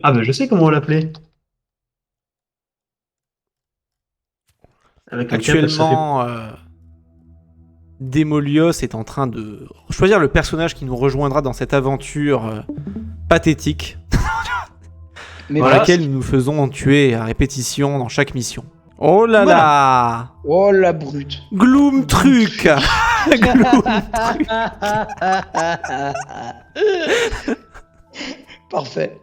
Ah, mais je sais comment on l'appelait. Avec un cap, ça fait. Actuellement, Démolios est en train de choisir le personnage qui nous rejoindra dans cette aventure pathétique Mais dans Voilà, laquelle nous nous faisons tuer à répétition dans chaque mission. Oh là Voilà. là Oh la brute. Gloom truc Gloom truc. Parfait.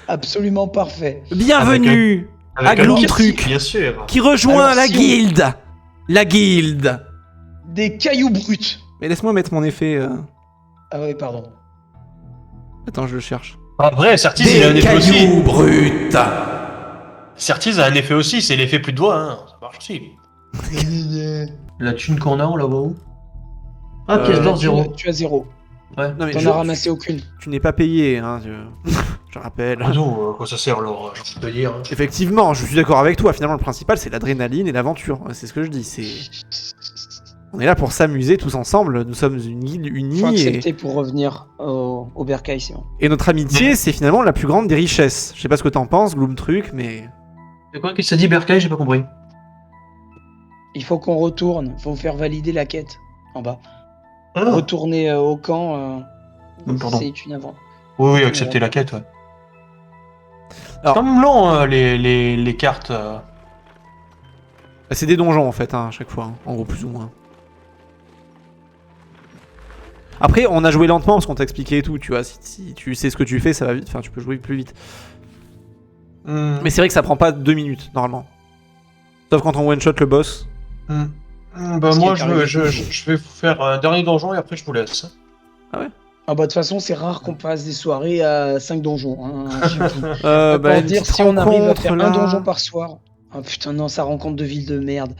Absolument parfait. Bienvenue à Avec un Gloom cap, truc bien sûr. qui rejoint Alors, la si on- guilde. La guilde. Des cailloux bruts. Mais laisse-moi mettre mon effet. Ah oui, pardon. Attends, je le cherche. Après, Certis, il a un Des effet aussi. cailloux bruts. Certis a un effet aussi, c'est l'effet plus de doigts, hein. Ça marche aussi. La thune qu'on a, on la voit où? Ah, pièce d'or, zéro. Tu as 0. Ouais. Non mais T'en as ramassé aucune. tu n'es pas payé, hein, je rappelle. Ah non, quoi ça sert alors, je peux dire. Effectivement, je suis d'accord avec toi. Finalement, le principal, c'est l'adrénaline et l'aventure. C'est ce que je dis. On est là pour s'amuser tous ensemble. Nous sommes une île Faut unie accepter pour revenir au bercail, Simon. et notre amitié, c'est finalement la plus grande des richesses. Je sais pas ce que t'en penses, Gloom truc, mais C'est quoi qui s'est dit, Berkay? J'ai pas compris. Il faut qu'on retourne. Faut faire valider la quête en bas. Ah. Retourner au camp, Pardon. c'est une avant. Oui, oui, accepter la quête, ouais. C'est Alors- quand même long, les cartes. c'est des donjons en fait, hein, à chaque fois, hein, en gros plus ou moins. Après, on a joué lentement parce qu'on t'a expliqué et tout, tu vois. Si tu sais ce que tu fais, ça va vite. Enfin, tu peux jouer plus vite. Mais c'est vrai que ça prend pas 2 minutes normalement. Sauf quand on one shot le boss. Bah Ce moi, qui est arrivé. je vais vous faire un dernier donjon et après je vous laisse. Ah bah de toute façon, c'est rare qu'on passe des soirées à 5 donjons. Hein. Bah, Pour une dire petite si on arrive à rencontre, faire là. un donjon par soir. Ah putain non, ça rencontre de ville de merde.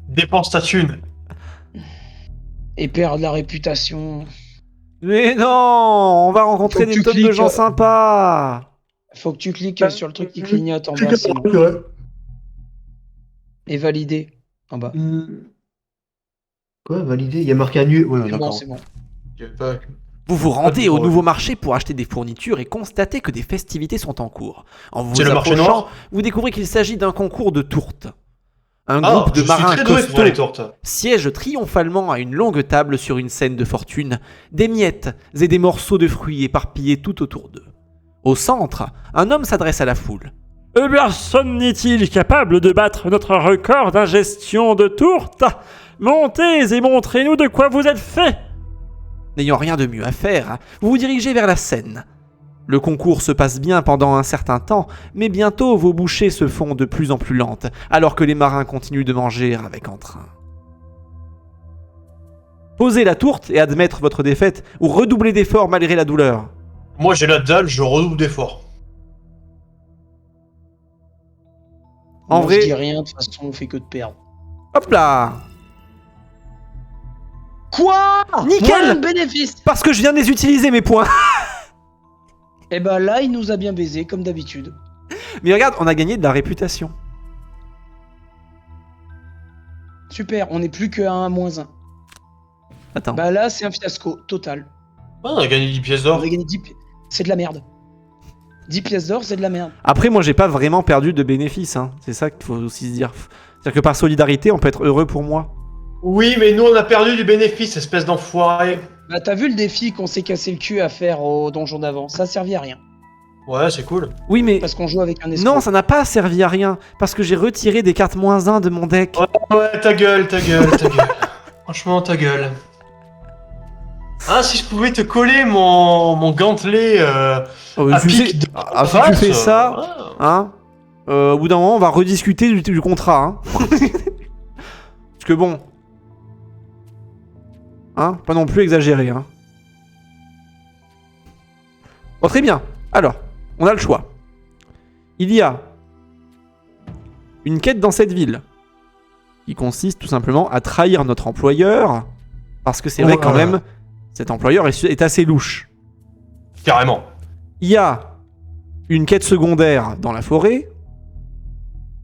Dépense ta thune. Et perdre la réputation. Mais non, on va rencontrer Faut que des tu tonnes de cliques, gens sympas. Faut que tu cliques sur le truc qui clignote en bas, Simon. Et valider en bas. Quoi, validé? Il y a marqué annuel. Ouais, C'est bon, d'accord. c'est bon. Vous vous rendez Ah, au ouais. nouveau marché pour acheter des fournitures et constatez que des festivités sont en cours. En vous C'est le marché approchant, noir? vous découvrez qu'il s'agit d'un concours de tourtes. Un Ah, groupe de je suis marins très doué pour les costauds tourtes. siège triomphalement à une longue table sur une scène de fortune, des miettes et des morceaux de fruits éparpillés tout autour d'eux. Au centre, un homme s'adresse à la foule. Personne n'est-il capable de battre notre record d'ingestion de tourtes? Montez et montrez-nous de quoi vous êtes fait. N'ayant rien de mieux à faire, vous vous dirigez vers la scène. Le concours se passe bien pendant un certain temps, mais bientôt vos bouchées se font de plus en plus lentes, alors que les marins continuent de manger avec entrain. Posez la tourte et admettre votre défaite, ou redoubler d'efforts malgré la douleur. Moi j'ai la dalle, je redouble d'efforts. En Moi, vrai- je dis rien, de toute façon, on fait que de perdre. Hop là! Quoi? Nickel. Moins de bénéfice. Parce que je viens de les utiliser mes points. Et bah là, il nous a bien baisé, comme d'habitude. Mais regarde, on a gagné de la réputation. Super, on n'est plus qu'à 1-1. Attends. Bah là, c'est un fiasco total. Ah, on a gagné 10 pièces On d'or. va gagner 10 C'est de la merde. 10 pièces d'or, c'est de la merde. Après, moi, j'ai pas vraiment perdu de bénéfices. Hein. C'est ça qu'il faut aussi se dire. C'est-à-dire que par solidarité, on peut être heureux pour moi. Oui, mais nous on a perdu du bénéfice, espèce d'enfoiré. Bah t'as vu le défi qu'on s'est cassé le cul à faire au donjon d'avant? Ça servait à rien. Ouais, c'est cool. Oui, mais... Parce qu'on joue avec un escroc. Non, ça n'a pas servi à rien. Parce que j'ai retiré des cartes -1 de mon deck. Ouais, ta gueule, ta gueule, ta gueule. Franchement, ta gueule. Ah, si je pouvais te coller mon gantelet à tu pic sais- de Ah, si tu face, fais ça, ouais. hein, au bout d'un moment, on va rediscuter du contrat. Hein. Parce que bon... Hein, pas non plus exagéré. Hein. Bon, très bien. Alors, on a le choix. Il y a une quête dans cette ville qui consiste tout simplement à trahir notre employeur parce que c'est vrai quand même, cet employeur est assez louche. Carrément. Il y a une quête secondaire dans la forêt.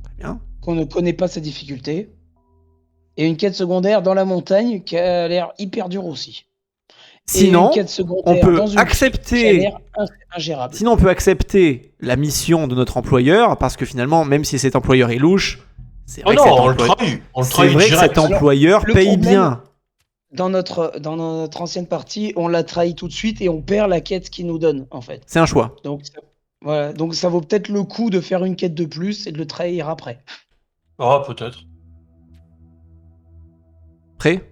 Très bien. Qu'on ne connaît pas sa difficulté. Et une quête secondaire dans la montagne qui a l'air hyper dure aussi. Sinon, une quête secondaire on peut dans une accepter- qui a l'air ingérable. Sinon, on peut accepter la mission de notre employeur, parce que finalement, même si cet employeur est louche, c'est Oh vrai non, que cet on le employeur, trahit. On le c'est trahit vrai que direct. cet employeur le paye problème- bien. Dans notre ancienne partie, on l'a trahi tout de suite et on perd la quête qu'il nous donne, en fait. C'est un choix. Donc, voilà. Donc ça vaut peut-être le coup de faire une quête de plus et de le trahir après. Ah, peut-être. Prêt?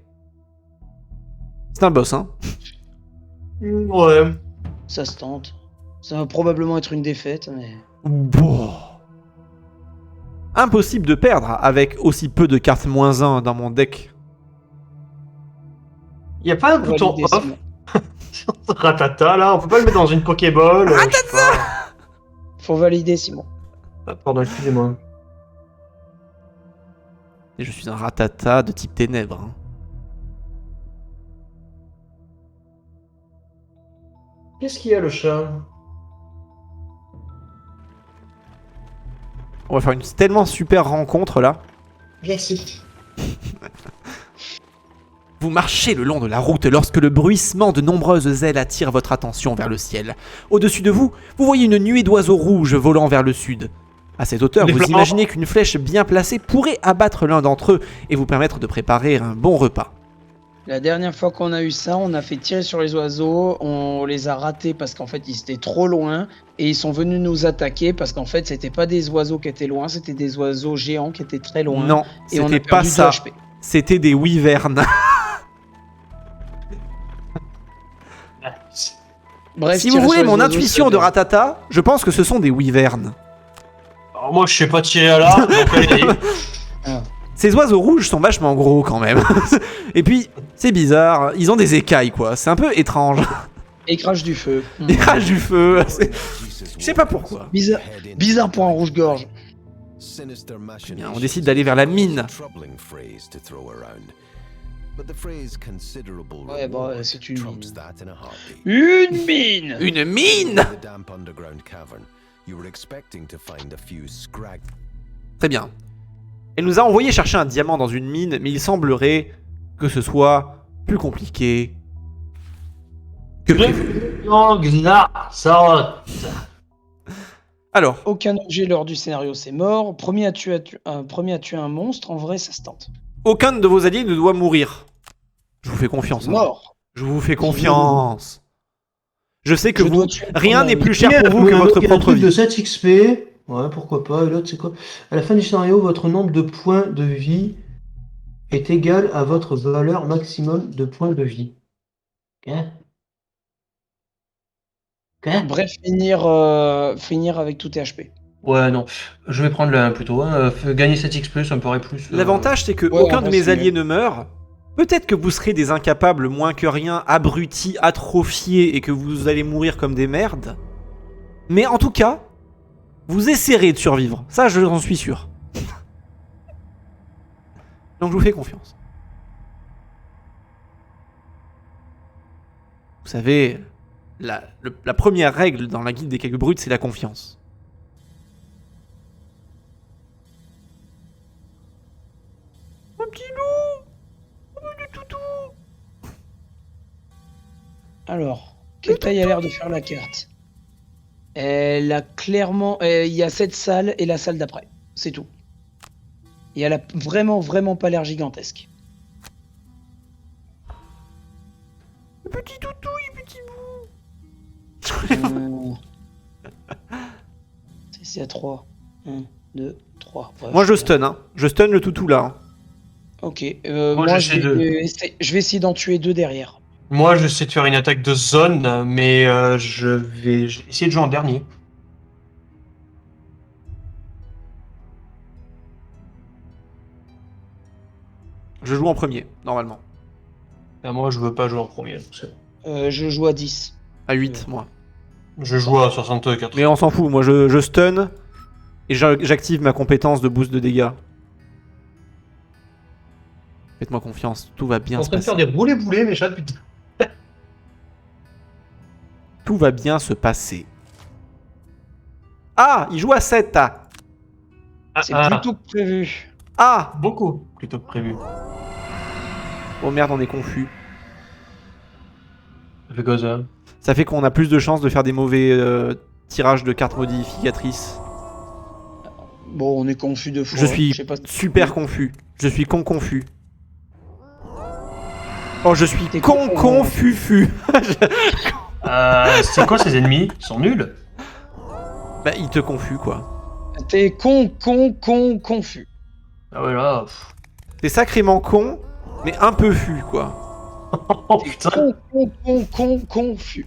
C'est un boss, hein. Ouais. Ça se tente. Ça va probablement être une défaite, mais... Bon. Impossible de perdre avec aussi peu de cartes -1 dans mon deck. Y a pas un On va bouton valider, off Simon. Ratata là, on peut pas le mettre dans une Pokéball. Je sais pas. Faut valider, Simon. Ah, pardon, excusez-moi. Et je suis un ratata de type ténèbres. Hein. Qu'est-ce qu'il y a le chat? On va faire une tellement super rencontre là. Merci. Vous marchez le long de la route lorsque le bruissement de nombreuses ailes attire votre attention vers le ciel. Au-dessus de vous, vous voyez une nuée d'oiseaux rouges volant vers le sud. À cette hauteur, Des vous flamants. imaginez qu'une flèche bien placée pourrait abattre l'un d'entre eux et vous permettre de préparer un bon repas. La dernière fois qu'on a eu ça, on a fait tirer sur les oiseaux, on les a ratés parce qu'en fait ils étaient trop loin et ils sont venus nous attaquer parce qu'en fait c'était pas des oiseaux qui étaient loin, c'était des oiseaux géants qui étaient très loin. Non, et on a c'était perdu pas de ça. HP. C'était des wyverns. Bref, Si vous tirer voulez sur les mon oiseaux, intuition c'est de bien. ratata, je pense que ce sont des wyverns. Alors moi je sais pas tirer à l'arc, donc allez. Ces oiseaux rouges sont vachement gros quand même. Et puis, c'est bizarre, ils ont des écailles quoi, c'est un peu étrange. Et crache du feu. Ils crachent du feu, je sais pas pourquoi. Bizarre pour un rouge-gorge. Bien, on décide d'aller vers la mine. Ouais, bon, c'est une mine. Une mine. Une mine. Très bien. Elle nous a envoyé chercher un diamant dans une mine, mais il semblerait que ce soit plus compliqué que prévu. Ça. Alors, Aucun objet lors du scénario, c'est mort. Premier à tuer un monstre, en vrai, ça se tente. aucun de vos alliés ne doit mourir. Je vous fais confiance. hein. Mort. Je vous fais confiance. Je sais que Je vous... dois tuer Rien ton n'est ami. plus cher pour vous que votre propre vie. de 7 XP. Ouais, pourquoi pas. Et l'autre, c'est quoi? À la fin du scénario, votre nombre de points de vie est égal à votre valeur maximum de points de vie. Ok. Ok. Bref, finir avec tout tes HP. Ouais, non. Je vais prendre le 1 plutôt. Hein. Gagner 7 XP, ça me paraît plus. L'avantage, c'est que Ouais, aucun en de vrai, mes c'est alliés mieux. ne meurt. Peut-être que vous serez des incapables moins que rien, abrutis, atrophiés, et que vous allez mourir comme des merdes. Mais en tout cas, vous essaierez de survivre. Ça, j'en suis sûr. Donc je vous fais confiance. Vous savez, la première règle dans la guilde des cailloux bruts, c'est la confiance. Un petit loup! Du toutou! Alors, quelle taille a l'air de faire la carte? Elle a clairement... Il y a cette salle et la salle d'après. C'est tout. Et elle a vraiment pas l'air gigantesque. Petit toutou, petit bout! C'est à 3. 1, 2, 3. Ouais, Moi je stun, hein. Je stun le toutou là. hein. Ok. Moi, Moi, j'essaie je vais essayer d'en tuer 2 derrière. Moi, je sais de faire une attaque de zone, mais je vais essayer de jouer en dernier. Je joue en premier, normalement. Ah, moi, je veux pas jouer en premier. donc c'est bon. Je joue à 10. À 8, moi. Je joue à 64. Mais on s'en fout, moi je stun et j'active ma compétence de boost de dégâts. Faites-moi confiance, tout va Je suis bien en se train de passer. faire des boulets, mes chats, putain. Tout va bien se passer. Ah, il joue à 7. C'est plutôt que prévu. Ah, Beaucoup, plutôt que prévu. oh merde, on est confus. Ça fait quoi ça? Ça fait qu'on a plus de chances de faire des mauvais tirages de cartes modificatrices. Bon, on est confus de fois. Je suis sais pas... super confus. Je suis confus. Oh, je suis T'es confus. C'est quoi ces ennemis? Ils sont nuls? Bah, il te confus, quoi. T'es confus. Ah ouais, là. Pff. T'es sacrément con, mais un peu fus, quoi. Oh putain. Confus.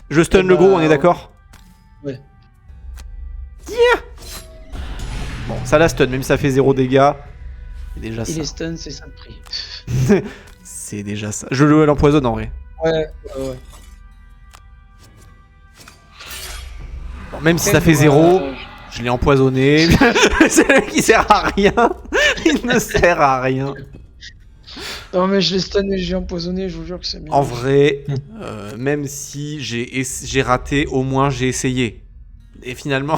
Je stun Eh le gros, bah, on est d'accord? ouais. Yeah. Bon, ça la stun, même si ça fait 0 dégâts. C'est déjà Il ça. est stun, c'est ça le prix. C'est déjà ça. Je l'empoisonne en vrai. Ouais. Bon, même si ça fait 0, je l'ai empoisonné. C'est le qui sert à rien. Il ne sert à rien. Non mais je l'ai stun et j'ai empoisonné, je vous jure que c'est bien. En vrai, même si j'ai raté, au moins j'ai essayé. Et finalement...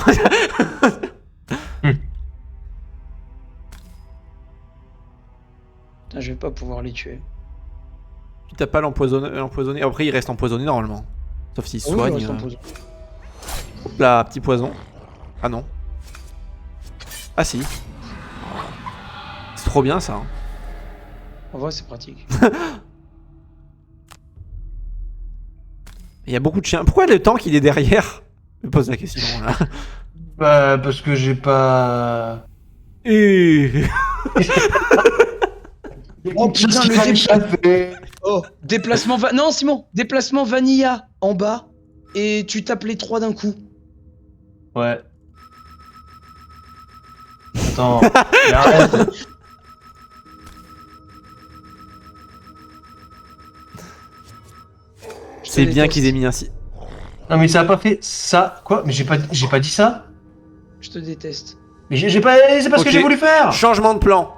Putain, je vais pas pouvoir les tuer. Tu t'as pas l'empoisonné. Après, il reste empoisonné normalement. Sauf s'il Ah oui, il soigne. reste empoisonné. Hop là, petit poison. Ah non. Ah si. C'est trop bien ça. En vrai, c'est pratique. Il y a beaucoup de chiens. Pourquoi le tank il est derrière? Je me pose la question là. Bah, parce que j'ai pas. Et... Oh putain, Oh, déplacement Non, Simon, déplacement vanilla en bas et tu tapes les 3 d'un coup. Ouais. Attends. Mais arrête. C'est bien qu'ils aient mis un... Non mais ça a pas fait ça. Quoi? Mais j'ai pas dit ça? Je te déteste. Mais j'ai pas. C'est pas ce que Ok. j'ai voulu faire! Changement de plan.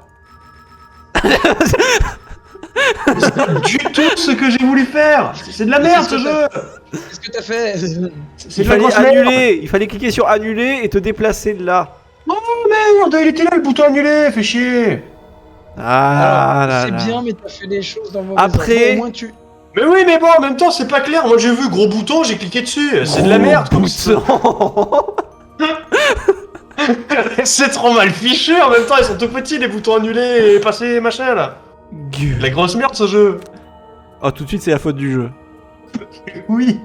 C'est pas du tout ce que j'ai voulu faire! C'est de la merde ce jeu! Qu'est-ce que t'as fait? C'est Il de la fallait grosse merde. annuler. Il fallait cliquer sur annuler et te déplacer de là. Oh merde! Il était là le bouton annulé! Fais chier! Ah Alors, là c'est là. bien, mais t'as fait les choses dans vos Après- au moins tu. Mais oui, mais bon, en même temps, c'est pas clair. Moi j'ai vu gros bouton, j'ai cliqué dessus. C'est de la merde comme ça. Bouton. C'est trop mal fichu. En même temps, ils sont tout petits les boutons annulés et passés machin là. Gueule. La grosse merde ce jeu. Oh, tout de suite, c'est la faute du jeu. Oui.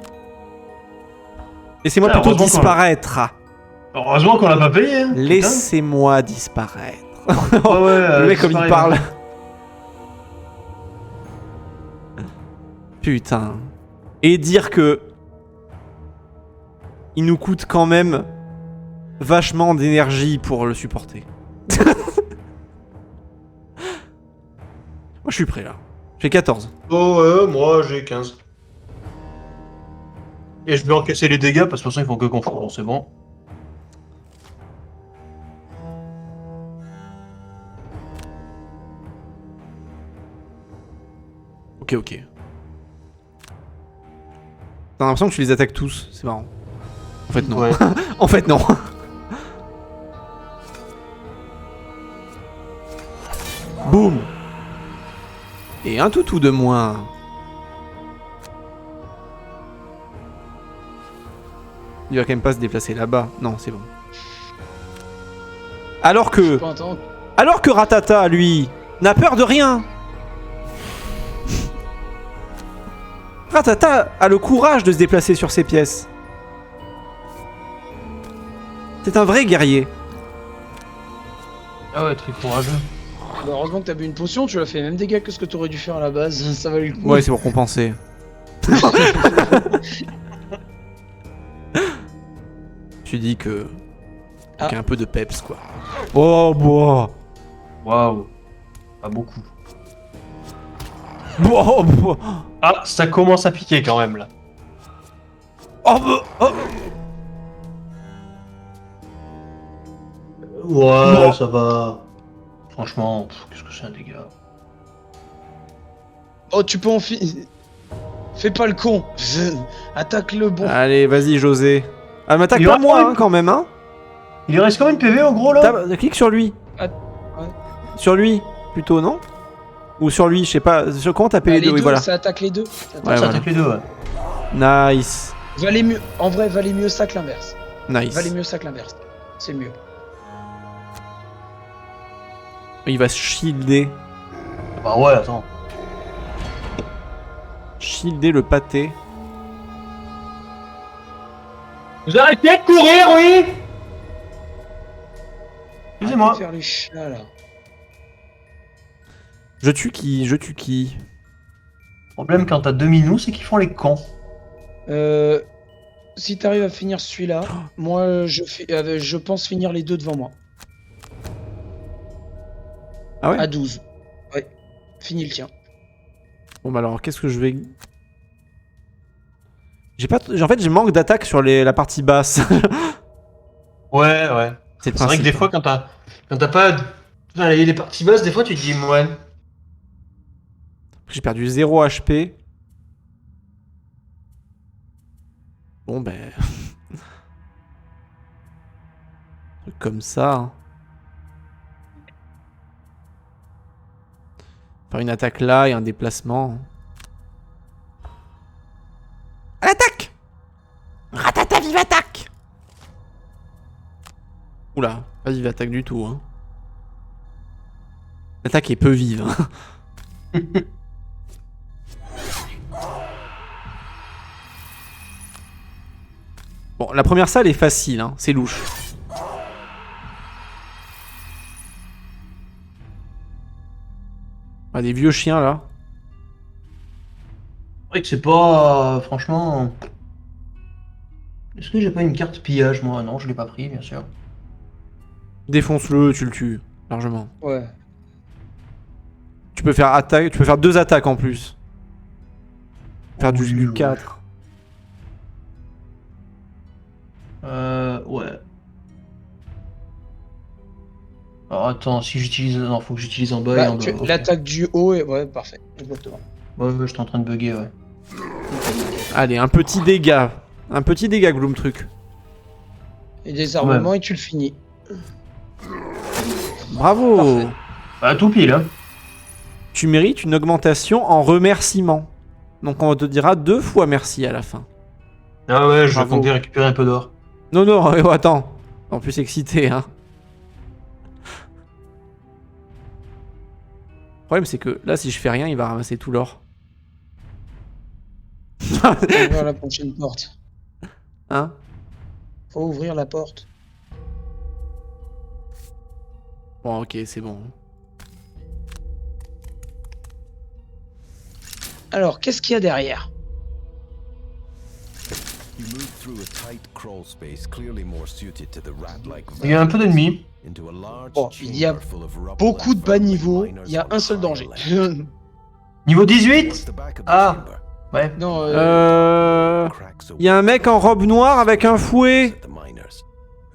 Laissez-moi Ah, plutôt heureusement qu'on disparaître. Heureusement qu'on l'a pas payé. Hein. Laissez-moi disparaître. Putain. Ouais, ouais, Le mec, comme il disparaît, parle. hein. Putain. Et dire que... il nous coûte quand même vachement d'énergie pour le supporter. Moi, je suis prêt, là. J'ai 14. Oh ouais, moi j'ai 15. Et je vais encaisser les dégâts parce que de toute façon ils font que confondre, c'est bon. Ok, ok. T'as l'impression que tu les attaques tous, c'est marrant. En fait, non. Ouais. En fait, non. Boum. Et un toutou de moins. Il va quand même pas se déplacer là-bas. Non, c'est bon. Alors Je que... peux entendre. Alors que Ratata, lui, n'a peur de rien. Ratata a le courage de se déplacer sur ses pièces. C'est un vrai guerrier. Ah ouais, très courageux. Bah, heureusement que t'as bu une potion, tu l'as fait même dégâts que ce que t'aurais dû faire à la base. Ça valait le coup. Ouais, c'est pour compenser. Tu dis que... qu'il y a un peu de peps, quoi. Oh, boah. Waouh. Pas beaucoup. Boah, boah. Ah, ça commence à piquer quand même là. Oh, boah, oh. Ouais, Bon. ça va. Franchement, qu'est-ce que c'est un dégât. Oh, tu peux Fais pas le con. Attaque le bon. Allez, vas-y, José. Ah, m'attaque Il pas reste moi, une- hein, quand même, hein. Il lui reste combien de PV en gros là? Clique sur lui. Ouais. Sur lui, plutôt, non? Ou sur lui, je sais pas. Comment taper les deux? Oui, voilà. Ça attaque les deux. Ça attaque. Ouais, Ça voilà. attaque les deux, ouais. Nice. Valait mieux. En vrai, valait mieux ça que l'inverse. Nice. Valait mieux ça que l'inverse. C'est mieux. Il va se shielder. Bah ouais, attends. Shielder le pâté. Vous arrêtez de courir, oui. Excusez-moi. Arrêtez de faire les chats là. Je tue qui? Je tue qui? Le problème quand t'as 2 minous, c'est qu'ils font les cons. Si t'arrives à finir celui-là, moi je pense finir les deux devant moi. Ah ouais? À 12. Ouais. Fini le tien. Bon bah alors, qu'est-ce que je vais... J'ai pas... En fait, j'ai manque d'attaque sur la partie basse. Ouais, ouais. C'est le C'est vrai que principe, des hein. fois, quand t'as pas. Enfin, les parties basses, des fois, tu te dis, ouais. J'ai perdu 0 HP. Bon ben... Truc comme ça. Hein. Faire une attaque là et un déplacement. À l'attaque! Ratata vive attaque! Oula, pas vive attaque du tout. Hein. L'attaque est peu vive. Hein. Bon, la première salle est facile, hein. C'est louche. Ah, des vieux chiens là. C'est vrai que c'est pas. Franchement. Est-ce que j'ai pas une carte pillage, moi? Non, je l'ai pas pris, bien sûr. Défonce-le, tu le tues. Largement. Ouais. Tu peux faire attaque, tu peux faire 2 attaques en plus. Faire Oui, du ouais. 4. Ouais. Alors attends, si j'utilise. Non, faut que j'utilise en bas et Bah, en bas. Ok. l'attaque du haut est. Ouais, parfait. Exactement. Ouais, ouais, j'étais en train de bugger, ouais. Allez, un petit dégât. Un petit dégât, Gloom truc. Et des armements et tu le finis. Bravo. Parfait. Bah, tout pile, hein. Tu mérites une augmentation en remerciement. Donc on te dira 2 fois merci à la fin. Ah ouais, je vais Bravo. compter récupérer un peu d'or. Non, non, attends. En plus excité, hein. Le problème c'est que là, si je fais rien, il va ramasser tout l'or. Faut ouvrir la prochaine porte. Hein? Faut ouvrir la porte. Bon, ok, c'est bon. Alors, qu'est-ce qu'il y a derrière? You move through a tight crawl space clearly more suited to the rat-like Il y a un peu d'ennemis. into a large Bon, il y a chamber full of rubble beaucoup de and bas vermin niveaux. miners Il y a on un seul high danger. alert. Niveau Towards 18? the back of the Ah. chamber, Ouais. Non, cracks Il y a un mec en robe noire avec un fouet. at the miners,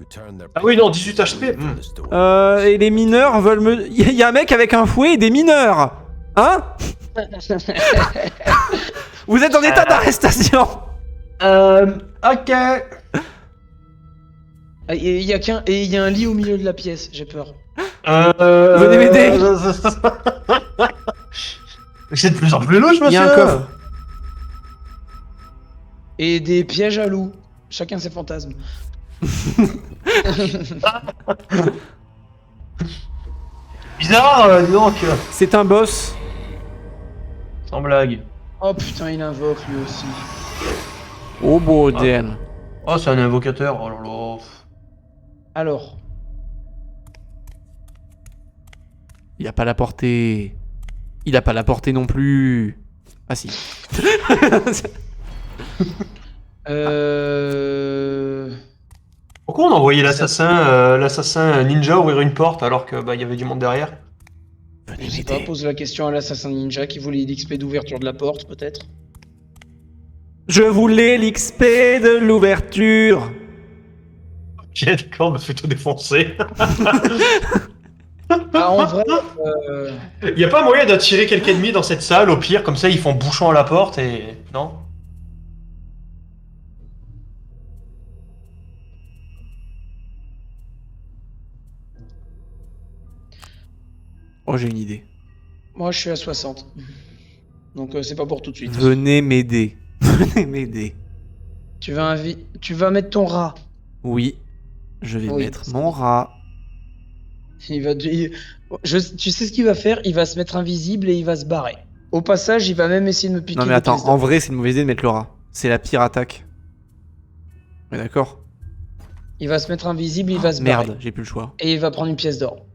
who turn their Ah oui, non, 18 HP. to the store. Et les mineurs veulent me... Il y a un mec avec un fouet et des mineurs. Hein? Vous êtes en état d'arrestation. Ok. il y a qu'un et il y a un lit au milieu de la pièce. J'ai peur. Venez m'aider. C'est de plus en plus louche, monsieur. Il y a un coffre. Et des pièges à loups. Chacun ses fantasmes. Bizarre, dis donc. C'est un boss. Sans blague. Oh putain, il invoque lui aussi. Oh bordel. Oh, c'est un invocateur. Oh là là. Alors, Il a pas la portée. Il a pas la portée non plus. Ah si. Pourquoi on a envoyé l'assassin ninja ouvrir une porte alors que bah il y avait du monde derrière? je sais pas, pose la question à l'assassin ninja qui voulait l'XP d'ouverture de la porte, peut-être. Je voulais l'XP de l'ouverture. Ok, d'accord, me fait tout défoncer. Ah, en vrai, Y a pas moyen d'attirer quelques ennemis dans cette salle, au pire, comme ça ils font bouchon à la porte et. Non? Oh, j'ai une idée. Moi, je suis à 60. Donc, c'est pas pour tout de suite. Venez m'aider. Venez m'aider. Tu vas mettre ton rat. Oui, je vais Oui, mettre c'est mon bien. rat. Tu sais ce qu'il va faire? Il va se mettre invisible et il va se barrer. Au passage, il va même essayer de me piquer Non mais des attends, pièces en d'or. vrai c'est une mauvaise idée de mettre le rat. C'est la pire attaque. Mais d'accord. Il va se mettre invisible, il va se barrer. Merde, j'ai plus le choix. Et il va prendre une pièce d'or.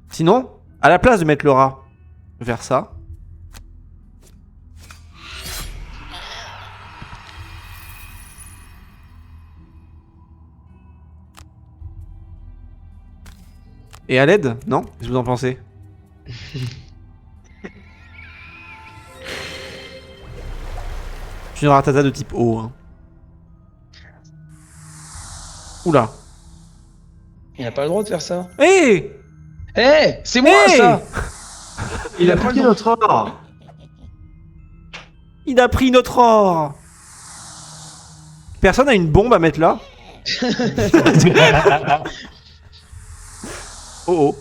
Sinon, à la place de mettre le rat, vers ça. Et à l'aide, non? Qu'est-ce que vous en pensez? Je suis une ratata de type O. Hein. Oula. Il n'a pas le droit de faire ça. Hé! Eh, c'est moi Hey ça. Il a pas pris le notre or. Il a pris notre or! Personne a une bombe à mettre là? Oh oh.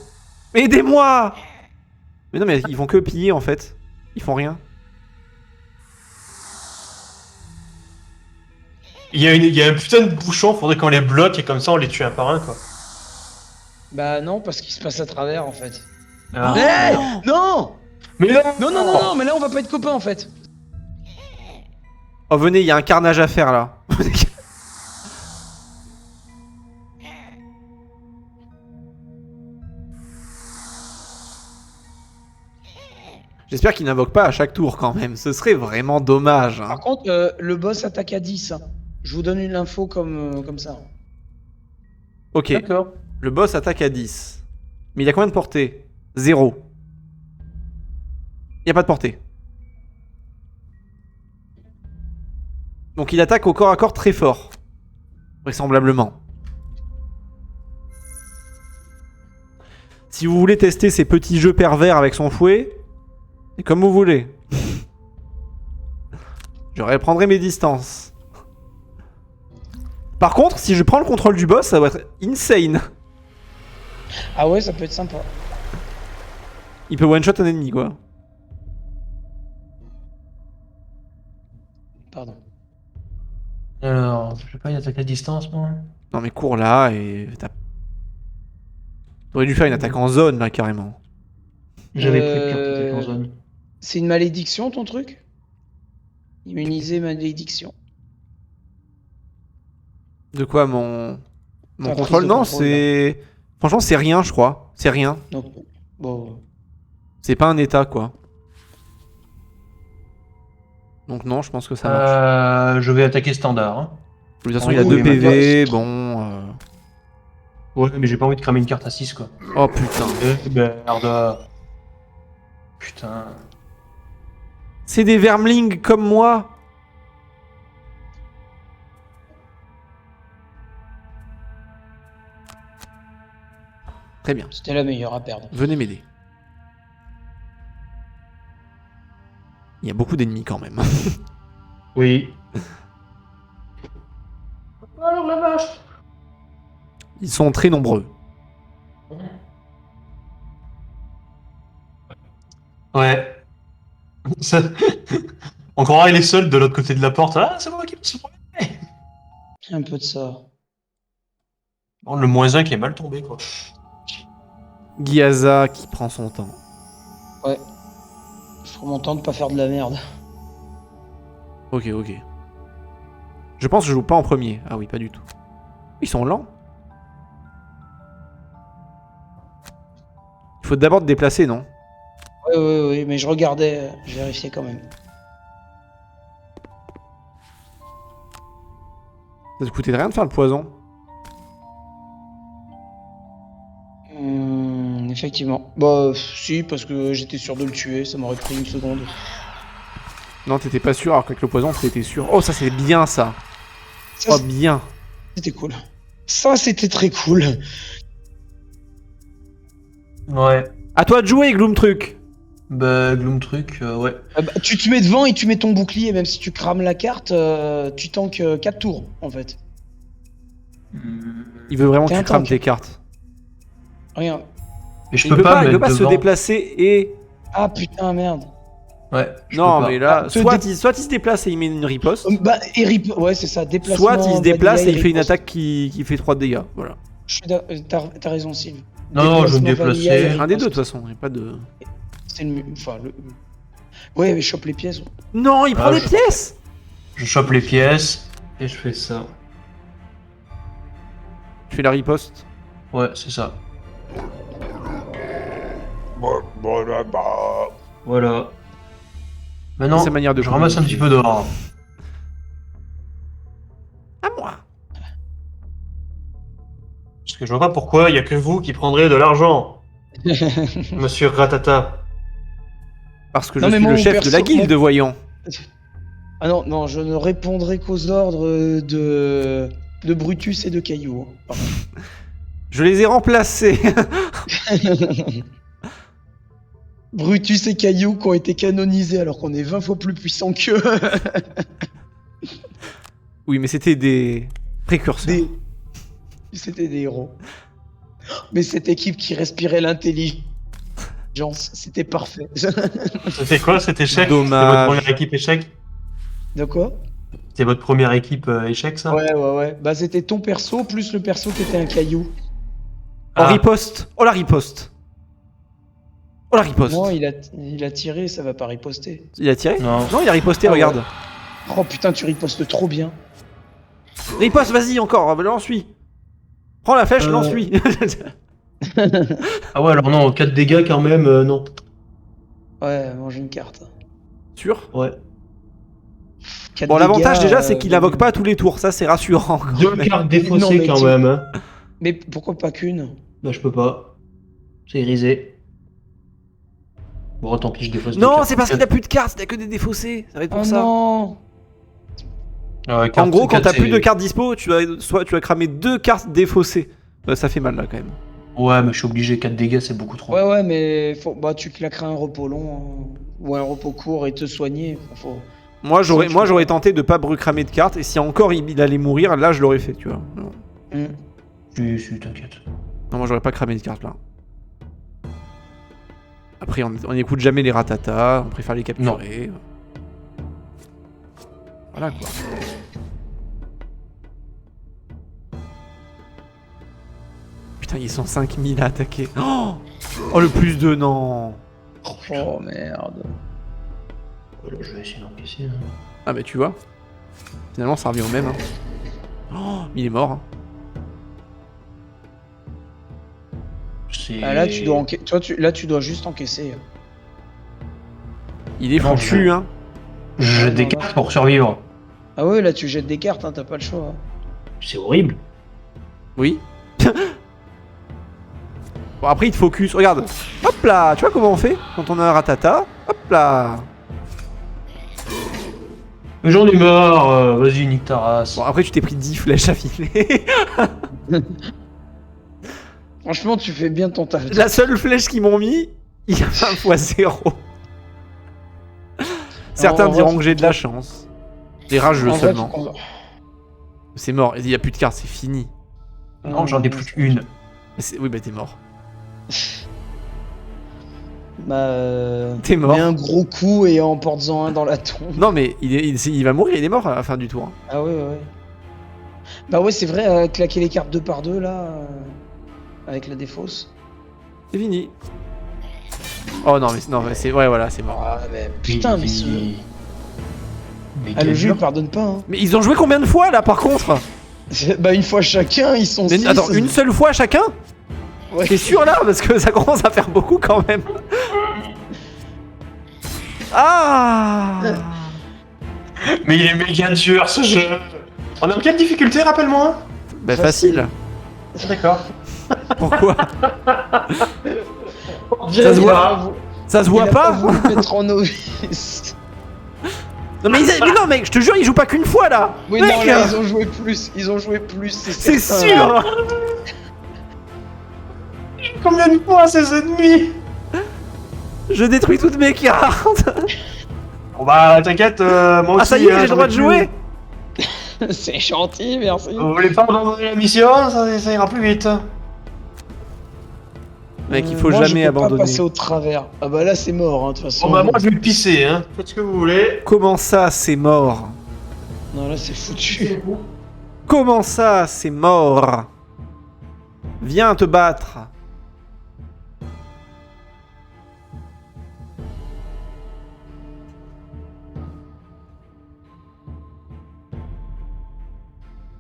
Aidez-moi! Mais non mais ils vont que piller en fait. Ils font rien. Il y a un putain de bouchon, faudrait qu'on les bloque et comme ça on les tue un par un quoi. Bah non, parce qu'il se passe à travers en fait. Ah. Eh, non. Mais non Non, mais là on va pas être copains en fait. Oh venez, il y a un carnage à faire là. J'espère qu'il n'invoque pas à chaque tour quand même. Ce serait vraiment dommage. Hein. Par contre, le boss attaque à 10. Hein. Je vous donne une info comme ça. Ok. D'accord. Le boss attaque à 10. Mais il a combien de portée? 0. Il n'y a pas de portée. Donc il attaque au corps à corps très fort. Vraisemblablement. Si vous voulez tester ces petits jeux pervers avec son fouet, c'est comme vous voulez. Je reprendrai mes distances. Par contre, si je prends le contrôle du boss, ça va être insane. Ah ouais, ça peut être sympa. Il peut one-shot un ennemi, quoi. Pardon. Alors, je sais pas, il attaque à distance moi. Non mais cours là et... T'aurais dû faire une attaque en zone, là, carrément. J'avais plus de carte d'attaque en zone. C'est une malédiction ton truc? Immuniser malédiction. De quoi, mon... Mon Ta contrôle? prise de Non, contrôle, c'est... Franchement, c'est rien, je crois. C'est rien. Donc, bon. C'est pas un état, quoi. Donc non, je pense que ça marche. Je vais attaquer standard. Hein. De toute façon, oui, il a 2 oui, PV, mais bon... Ouais, mais j'ai pas envie de cramer une carte à 6 quoi. Oh putain. Merde. Putain. C'est des vermlings comme moi. Très bien. C'était la meilleure à perdre. Venez m'aider. Il y a beaucoup d'ennemis quand même. Oui. Alors la vache. Ils sont très nombreux. Ouais. Ça... On croirait les seuls de l'autre côté de la porte. Ah, c'est moi qui me suis premier. Un peu de ça. Bon, le moins 1 qui est mal tombé quoi. Gyaza qui prend son temps. Ouais. Je trouve mon temps de pas faire de la merde. Ok, ok. Je pense que je joue pas en premier. Ah oui, pas du tout. Ils sont lents. Il faut d'abord te déplacer, non? Oui, mais je regardais, je vérifiais quand même. Ça te coûtait rien de faire le poison? Effectivement. Bah, si, parce que j'étais sûr de le tuer, ça m'aurait pris une seconde. Non, t'étais pas sûr, alors qu'avec le poison, t'étais sûr. Oh, ça c'est bien ça. Ça, Oh, bien. c'était cool. Ça, c'était très cool. Ouais. À toi de jouer, Gloomtruc. Bah, Gloom truc, ouais. Ah bah, tu te mets devant et tu mets ton bouclier, même si tu crames la carte, tu tankes 4 tours, en fait. Il veut vraiment que T'es tu un crames tank. tes cartes. Regarde. Et je Il peux peut pas il me peut mettre pas se devant. déplacer et... Ah putain, merde. Ouais. je Non, peux pas. mais là, Ah, soit il se déplace et il met une riposte, Bah, ouais, c'est ça, déplacement. soit il se déplace et vanilla, il fait une riposte. attaque qui fait 3 de dégâts. Voilà. T'as raison, Sylve. Non, je vais me Déplacement, vanilla déplacer. et Un des deux, de riposte. toute façon, il n'y a pas de... C'est le. Enfin, le. Ouais, mais chope les pièces. Non, il prend des je- pièces. Je chope les pièces et je fais ça. Je fais la riposte. Ouais, c'est ça. Voilà. Maintenant, C'est sa manière de je ramasse un petit communiquer. peu d'or. À moi. Parce que je vois pas pourquoi il y a que vous qui prendrez de l'argent, monsieur Ratata. Parce que Non, je mais suis le mon chef de la perso- guilde, voyons. Ah non, non, je ne répondrai qu'aux ordres de Brutus et de Caillou. Pardon. Je les ai remplacés. Brutus et Caillou qui ont été canonisés alors qu'on est 20 fois plus puissants qu'eux. Oui, mais c'était des précurseurs. C'était des héros. Mais cette équipe qui respirait l'intelligence, c'était parfait. C'était quoi cet échec? Dommage. C'était votre première équipe échec? De quoi? C'était votre première équipe échec, ça? Ouais, ouais, ouais. Bah, c'était ton perso plus le perso qui était un caillou. Oh, Ah. riposte. Oh, la riposte. Oh, la riposte. Non, il a tiré, ça va pas riposter. Il a tiré? Non. Non, il a riposté, Ah ouais. regarde. Oh putain, tu ripostes trop bien. Riposte, vas-y, encore. Lance-lui. Prends la flèche, lance-lui. Ah ouais, alors non, 4 dégâts quand même, non. Ouais, mange une carte. Sûr? Ouais. 4 Bon, l'avantage dégâts, déjà, c'est qu'il invoque pas à tous les tours. Ça, c'est rassurant. quand 2 même. cartes Non, défaussées mais quand tu- même, hein. Mais pourquoi pas qu'une? Bah, je peux pas. C'est grisé. Bon, tant pis, je défausse. Non, c'est parce qu'il a plus de cartes, il a que des défaussés. Ça va être pour Oh ça. non. En gros, quand t'as plus de cartes dispo, tu vas cramer 2 cartes défaussées. Ça fait mal là quand même. Ouais, mais je suis obligé, 4 dégâts, c'est beaucoup trop. Ouais, ouais, mais faut... bah, tu claqueras un repos long ou un repos court et te soigner. Faut... Moi Sans j'aurais tenté de pas cramer de cartes et si encore il allait mourir, là je l'aurais fait, tu vois. Non, Si, t'inquiète. Non, moi j'aurais pas cramé de cartes là. Après on n'écoute jamais les ratatas, on préfère les capturer. Voilà quoi. Putain, ils sont 5000 à attaquer. Oh le plus de non. Oh merde. Voilà, je vais essayer d'encaisser. Hein. Ah bah tu vois. Finalement ça revient au même. Hein. Oh, il est mort. Hein. Ah, là, tu dois là, tu dois juste encaisser. Il est Non, foutu hein. Je jette des non, cartes pour survivre. Ah ouais, là, tu jettes des cartes, hein, t'as pas le choix. hein. C'est horrible. Oui. Bon après il te focus, regarde. Hop là, tu vois comment on fait quand on a un ratata. Hop là. Mais j'en ai marre, vas-y, nique ta race. Bon après tu t'es pris 10 flèches affilées. Franchement, tu fais bien ton taf. La seule flèche qu'ils m'ont mis, il y a 1 fois 0. Certains En vrai, diront faut que j'ai de la chance. Des rageux En vrai, seulement. faut qu'on- C'est mort, il y a plus de cartes, c'est fini. Non, j'en ai plus qu'une. Oui bah t'es mort. Bah, T'es mort. mets un gros coup et emporte-en un dans la tombe. Non mais il va mourir, il est mort à la fin du tour. Hein. Ah ouais, ouais. Bah ouais, c'est vrai, claquer les cartes 2 par 2 là, avec la défausse. C'est fini. Oh non mais c'est ouais voilà c'est mort. Ah mais putain, mais ce... Mais Ah, le quel jeu dur. il pardonne pas, hein. Mais ils ont joué combien de fois là par contre? Bah une fois chacun, ils sont Mais 6. attends, une seule fois chacun? Ouais. T'es sûr là? Parce que ça commence à faire beaucoup quand même. Ah! Mais il est méga dur ce jeu. On est en quelle difficulté, rappelle-moi? Bah facile. D'accord. Pourquoi? Ça se voit. Ça se voit pas? voulu mettre en novice. Non mais, mais non mec, je te jure, ils jouent pas qu'une fois là. Oui, Mec, non, là, ils ont joué plus. Ils ont joué plus, c'est certain. sûr. Combien de fois ces ennemis? Je détruis toutes mes cartes. Bon bah t'inquiète, moi aussi. Ah ça y est, j'ai le j'en droit ai de plus. jouer. C'est gentil, merci. Vous voulez pas abandonner la mission? Ça ira plus vite. Mec, il faut Moi, jamais je peux abandonner. pas passer au travers. Ah bah là, c'est mort, hein, de toute façon. Bon bah moi je vais le pisser, hein. Faites ce que vous voulez. Comment ça, c'est mort? Non, là, c'est foutu. Comment ça, c'est mort? Viens te battre.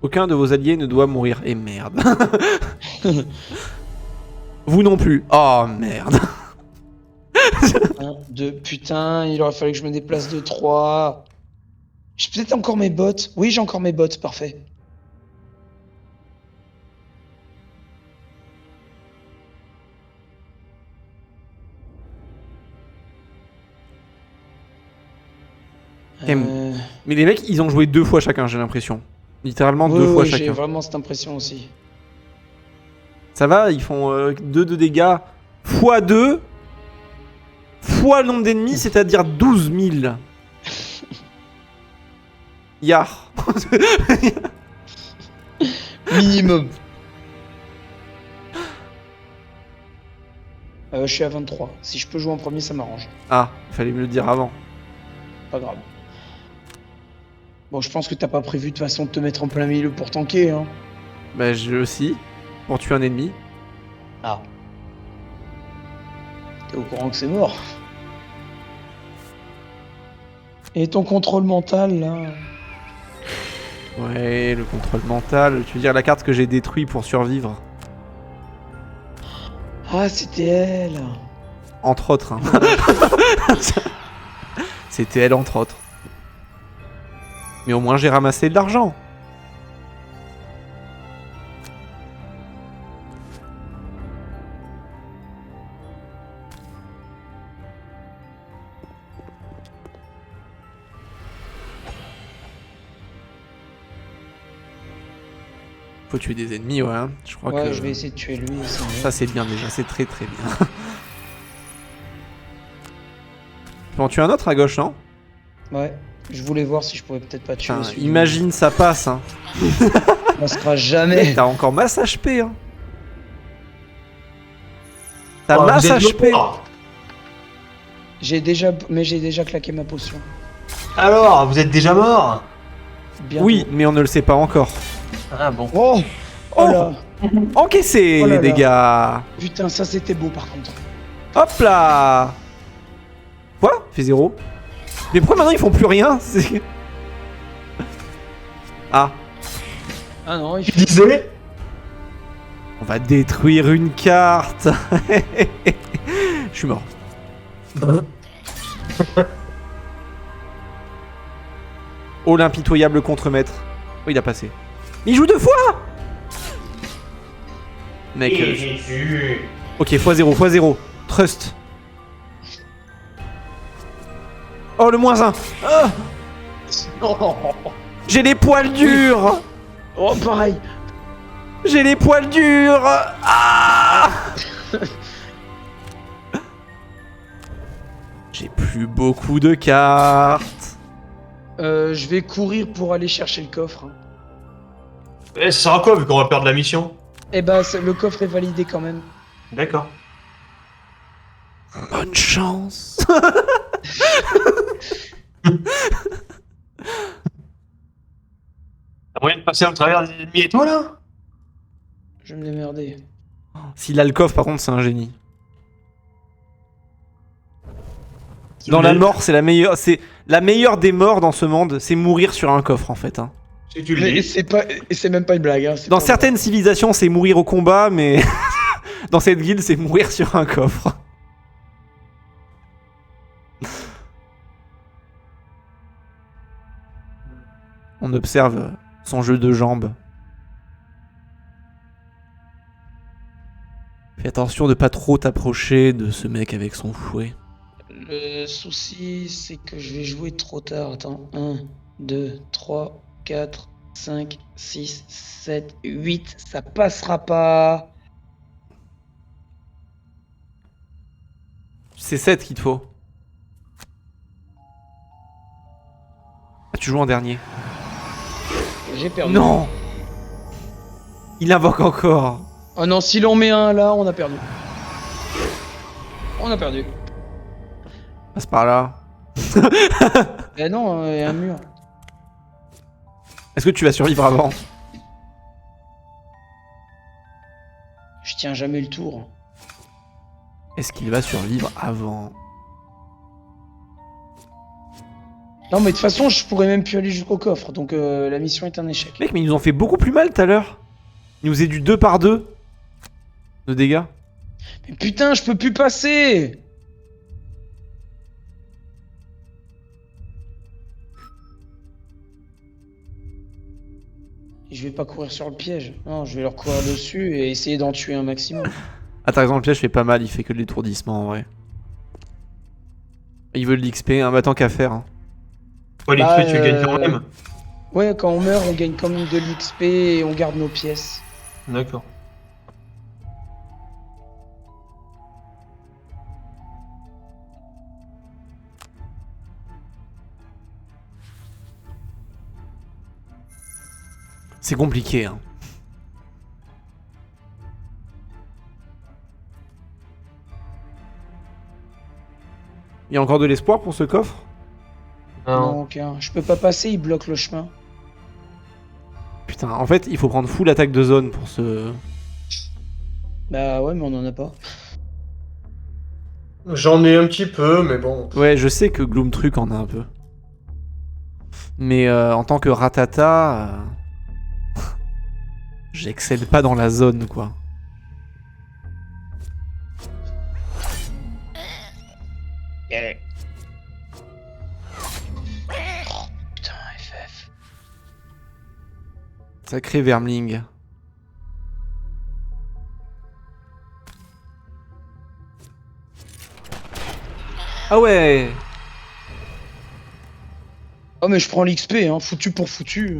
Aucun de vos alliés ne doit mourir. Et merde. Vous non plus. Oh merde. 1, 2, putain, il aurait fallu que je me déplace de 3. J'ai peut-être encore mes bottes. Oui, j'ai encore mes bottes, parfait. Mais les mecs, ils ont joué 2 fois chacun, j'ai l'impression. Littéralement oui, 2 fois oui, j'ai chacun. vraiment cette impression aussi. Ça va, ils font 2 de dégâts x2 fois le nombre d'ennemis, c'est-à-dire 12 000. Yar. Minimum. Je suis à 23. Si je peux jouer en premier, ça m'arrange. Ah, fallait me le dire avant. Pas grave. Bon, je pense que t'as pas prévu de toute façon de te mettre en plein milieu pour tanker, hein. Bah, je aussi. Pour tuer un ennemi. Ah. T'es au courant que c'est mort. Et ton contrôle mental, là? Ouais, le contrôle mental. Tu veux dire la carte que j'ai détruite pour survivre? Ah, c'était elle. Entre autres. Hein. C'était elle, entre autres. Mais au moins, j'ai ramassé de l'argent. Faut tuer des ennemis, ouais. Hein. Je crois Ouais, que je vais essayer de tuer lui. ça c'est bien déjà, c'est très très bien. Tu peux en tuer un autre à gauche, non? Ouais, je voulais voir si je pouvais peut-être pas tuer. Putain, celui-là. imagine ça passe, hein. On sera jamais. T'as encore masse HP, hein. T'as Oh, masse vous êtes HP. morts. J'ai déjà claqué ma potion. Alors, vous êtes déjà mort? Bientôt. Oui, mais on ne le sait pas encore. Ah bon. Oh, oh là. Encaissez Oh là les là. dégâts. Putain, ça c'était beau par contre. Hop là. Quoi? Fait 0. Mais pourquoi maintenant ils font plus rien? Ah, Ah non, il Tu fait... disais? on va détruire une carte. Je suis mort. Oh l'impitoyable contremaître. Oh il a passé. Mais il joue 2 fois. Mec. Ok, x0, x0. Trust. Oh le -1. Ah, j'ai les poils durs. Oh, pareil. J'ai les poils durs. Ah. J'ai plus beaucoup de cartes. Je vais courir pour aller chercher le coffre. Hein. Eh, ça sert à quoi vu qu'on va perdre la mission? Eh ben, le coffre est validé quand même. D'accord. Bonne chance. T'as moyen de passer au travers des ennemis et toi là? Je vais me démerder. S'il a le coffre, par contre, c'est un génie. Dans la mort, c'est la meilleure. C'est la meilleure des morts dans ce monde, c'est mourir sur un coffre en fait. Hein. Si tu le Mais dis. c'est même pas une blague. Hein. Dans certaines civilisations, c'est mourir au combat, mais dans cette guilde, c'est mourir sur un coffre. On observe son jeu de jambes. Fais attention de pas trop t'approcher de ce mec avec son fouet. Le souci, c'est que je vais jouer trop tard. Attends. 1, 2, 3, 4, 5, 6, 7, 8. Ça passera pas. C'est 7 qu'il te faut. Ah, tu joues en dernier. J'ai perdu. Non. Il invoque encore. Oh non, s'il en met un là, on a perdu. on a perdu. Passe par là. Eh non, il y a un mur. Est-ce que tu vas survivre avant? Je tiens jamais le tour. Est-ce qu'il va survivre avant? Non, mais de toute façon, je pourrais même plus aller jusqu'au coffre, donc la mission est un échec. Mec, mais ils nous ont fait beaucoup plus mal tout à l'heure. Ils nous faisaient du 2 par 2 de dégâts. Mais putain, je peux plus passer! Et je vais pas courir sur le piège. Non, je vais leur courir dessus et essayer d'en tuer un maximum. Ah, t'as raison, le piège fait pas mal, il fait que de l'étourdissement en vrai. Il veut de l'XP, hein, bah tant qu'à faire. Hein. Ouais, Bah, l'XP, tu le gagnes quand même. Ouais, quand on meurt, on gagne quand même de l'XP et on garde nos pièces. D'accord. C'est compliqué, hein. Il y a encore de l'espoir pour ce coffre? Non, aucun. Je peux pas passer, il bloque le chemin. Putain, en fait, il faut prendre full attaque de zone pour ce... Bah ouais, mais on en a pas. J'en ai un petit peu, mais bon. Ouais, je sais que Gloom Truc en a un peu. Mais en tant que Ratata... j'excelle pas dans la zone, quoi. Putain, FF. Sacré Vermling. Ah ouais! Oh, mais je prends l'XP, hein, foutu pour foutu.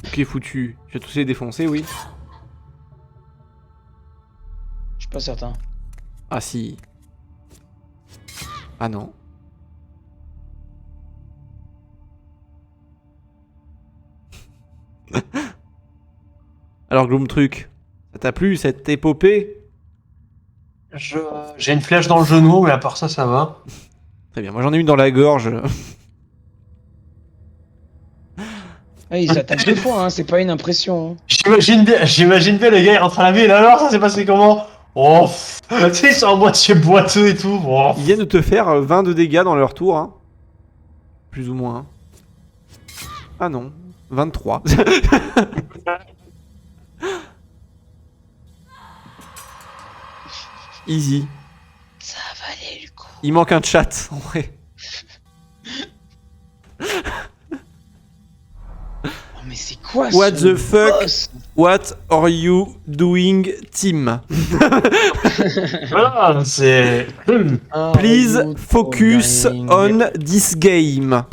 Ok, foutu. Je vais tous les défoncer, oui. Je suis pas certain. Ah si. Ah non. Alors Gloom Truc, ça t'a plu cette épopée? J'ai une flèche dans le genou, mais à part ça, ça va. Très bien, moi j'en ai une dans la gorge. Ah, ils attaquent 2 fois, hein, c'est pas une impression. Hein. J'imagine bien les gars, ils rentrent à la ville. Alors, ça s'est passé comment? Oh, tu sais, ils sont en moitié boiteux et tout. Oh. Ils viennent de te faire 20 de dégâts dans leur tour, hein. Plus ou moins. Ah non, 23. Easy. Ça valait le coup. Il manque un chat, en vrai. Oh, mais c'est quoi What ce the fuck? boss? What are you doing, team? Voilà, c'est. Ah, Please you focus dying. on this game.